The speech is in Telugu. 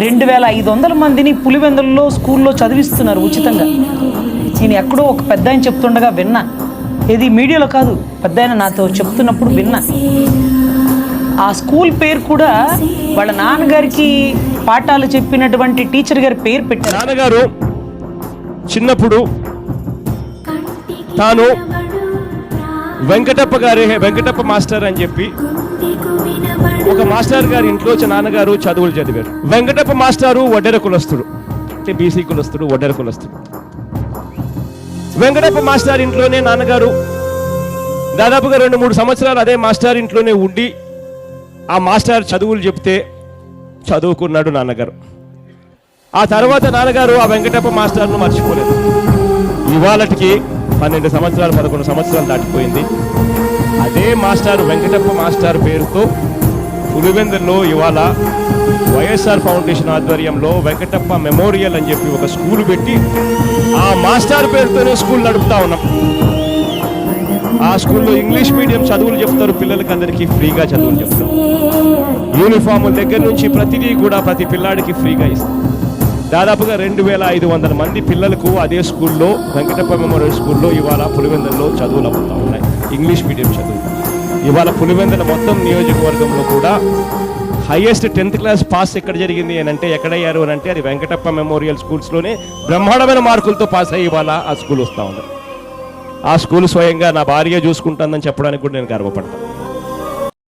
2500 మందిని పులివెందులలో స్కూల్లో చదివిస్తున్నారు ఉచితంగా. నేను ఎక్కడో ఒక పెద్ద ఆయన చెప్తుండగా విన్నా, ఇది మీడియాలో కాదు, పెద్ద ఆయన నాతో చెప్తున్నప్పుడు విన్నా. ఆ స్కూల్ పేరు కూడా వాళ్ళ నాన్నగారికి పాఠాలు చెప్పినటువంటి టీచర్ గారి పేరు పెట్టారు. నాన్నగారు చిన్నప్పుడు తాను వెంకటప్ప మాస్టర్ అని చెప్పి ఒక మాస్టర్ గారి ఇంట్లో నాన్నగారు చదువులు చదివారు. వెంకటప్ప మాస్టారు వడ్డెర కులస్తుడు, అంటే బీసీ కులస్తుడు, వడ్డెర కులస్తుడు. వెంకటప్ప మాస్టర్ ఇంట్లోనే నాన్నగారు దాదాపుగా 2-3 సంవత్సరాలు అదే మాస్టర్ ఇంట్లోనే ఉండి ఆ మాస్టర్ చదువులు చెప్తే చదువుకున్నాడు నాన్నగారు. ఆ తర్వాత నాన్నగారు ఆ వెంకటప్ప మాస్టర్ను మర్చిపోలేదు. ఇవాళకి 12 సంవత్సరాలు 11 సంవత్సరాలు దాటిపోయింది. అదే మాస్టర్ వెంకటప్ప మాస్టర్ పేరుతో పులివెందుల్లో ఇవాళ వైఎస్ఆర్ ఫౌండేషన్ ఆధ్వర్యంలో వెంకటప్ప మెమోరియల్ అని చెప్పి ఒక స్కూల్ పెట్టి ఆ మాస్టర్ పేరుతోనే స్కూల్ నడుపుతా ఉన్నాం. ఆ స్కూల్లో ఇంగ్లీష్ మీడియం చదువులు చెప్తారు, పిల్లలకి అందరికీ ఫ్రీగా చదువులు చెప్తారు. యూనిఫాముల దగ్గర నుంచి ప్రతిదీ కూడా ప్రతి పిల్లాడికి ఫ్రీగా ఇస్తారు. దాదాపుగా 2500 మంది పిల్లలకు అదే స్కూల్లో, వెంకటప్ప మెమోరియల్ స్కూల్లో ఇవాళ పులివెందుల్లో చదువులు అవుతూ ఉన్నాయి, ఇంగ్లీష్ మీడియం చదువులు. ఇవాళ పులివెందుల మొత్తం నియోజకవర్గంలో కూడా హైయెస్ట్ 10th క్లాస్ పాస్ ఎక్కడ జరిగింది అని అంటే, ఎక్కడయ్యారు అని అంటే అది వెంకటప్ప మెమోరియల్ స్కూల్స్లోనే బ్రహ్మాండమైన మార్కులతో పాస్ అయ్యి ఇవాళ ఆ స్కూల్ వస్తూ ఉంది. ఆ స్కూల్ స్వయంగా నా భార్య చూసుకుంటుందని చెప్పడానికి కూడా నేను గర్వపడతాను.